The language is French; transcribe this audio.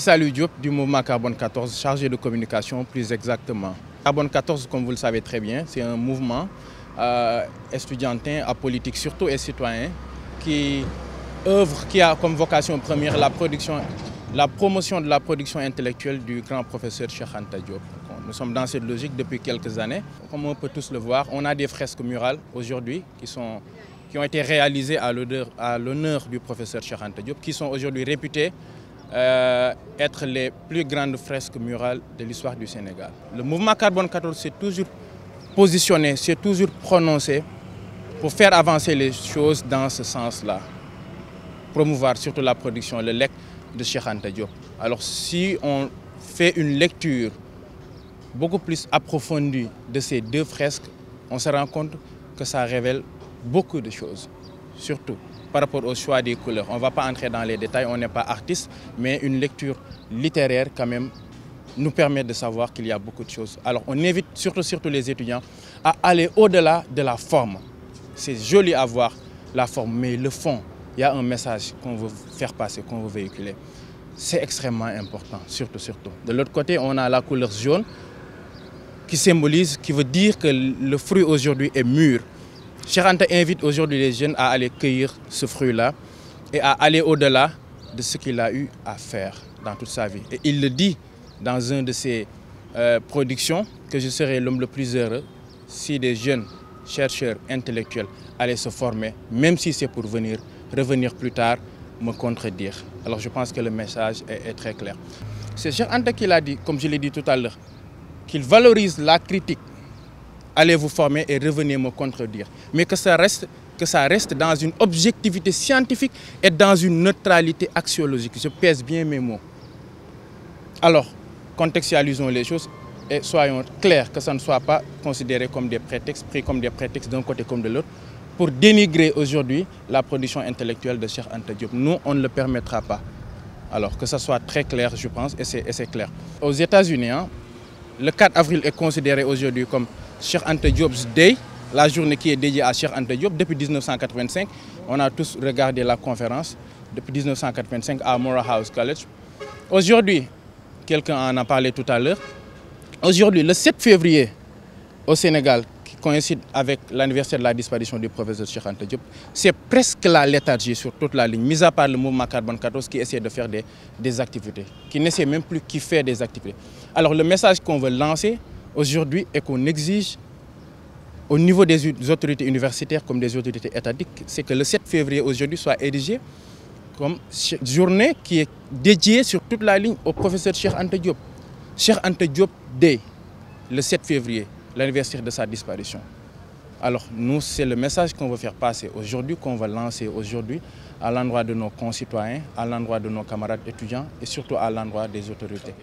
Salut Diop du mouvement Carbone 14, chargé de communication plus exactement. Carbone 14, comme vous le savez très bien, c'est un mouvement estudiantin, apolitique surtout et citoyen qui œuvre, qui a comme vocation première la promotion de la production intellectuelle du grand professeur Cheikh Anta Diop. Nous sommes dans cette logique depuis quelques années. Comme on peut tous le voir, on a des fresques murales aujourd'hui qui ont été réalisées à l'honneur du professeur Cheikh Anta Diop, qui sont aujourd'hui réputées être les plus grandes fresques murales de l'histoire du Sénégal. Le mouvement Carbone 14 s'est toujours positionné, s'est toujours prononcé pour faire avancer les choses dans ce sens-là. Promouvoir surtout la production, le legs de Cheikh Anta Diop. Alors si on fait une lecture beaucoup plus approfondie de ces deux fresques, on se rend compte que ça révèle beaucoup de choses, surtout par rapport au choix des couleurs. On ne va pas entrer dans les détails, on n'est pas artiste, mais une lecture littéraire quand même nous permet de savoir qu'il y a beaucoup de choses. Alors on invite surtout les étudiants à aller au-delà de la forme. C'est joli à voir la forme, mais le fond, il y a un message qu'on veut faire passer, qu'on veut véhiculer. C'est extrêmement important, surtout. De l'autre côté, on a la couleur jaune qui symbolise, qui veut dire que le fruit aujourd'hui est mûr. Cheikh Anta invite aujourd'hui les jeunes à aller cueillir ce fruit-là et à aller au-delà de ce qu'il a eu à faire dans toute sa vie. Et il le dit dans une de ses productions que je serais l'homme le plus heureux si des jeunes chercheurs intellectuels allaient se former, même si c'est pour revenir plus tard me contredire. Alors je pense que le message est très clair. C'est Cheikh Anta qui l'a dit, comme je l'ai dit tout à l'heure, qu'il valorise la critique. Allez vous former et revenez me contredire. Mais que ça reste dans une objectivité scientifique et dans une neutralité axiologique. Je pèse bien mes mots. Alors, contextualisons les choses et soyons clairs que ça ne soit pas considéré comme des prétextes, pris comme des prétextes d'un côté comme de l'autre, pour dénigrer aujourd'hui la production intellectuelle de Cheikh Anta Diop. Nous, on ne le permettra pas. Alors, que ça soit très clair, je pense, et c'est clair. Aux États-Unis, le 4 avril est considéré aujourd'hui comme Cheikh Anta Diop's Day, la journée qui est dédiée à Cheikh Anta Diop. Depuis 1985, on a tous regardé la conférence, depuis 1985 à Morehouse College. Aujourd'hui, quelqu'un en a parlé tout à l'heure, aujourd'hui, le 7 février, au Sénégal, qui coïncide avec l'anniversaire de la disparition du professeur Cheikh Anta Diop, c'est presque la léthargie sur toute la ligne, mis à part le mouvement Carbone 14 qui essaie de faire des activités, qui n'essaie même plus qui fait des activités. Alors le message qu'on veut lancer aujourd'hui et qu'on exige au niveau des autorités universitaires comme des autorités étatiques, c'est que le 7 février aujourd'hui soit érigé comme journée qui est dédiée sur toute la ligne au professeur Cheikh Anta Diop. Cheikh Anta Diop Day, le 7 février, l'anniversaire de sa disparition. Alors nous, c'est le message qu'on veut faire passer aujourd'hui, qu'on va lancer aujourd'hui à l'endroit de nos concitoyens, à l'endroit de nos camarades étudiants et surtout à l'endroit des autorités.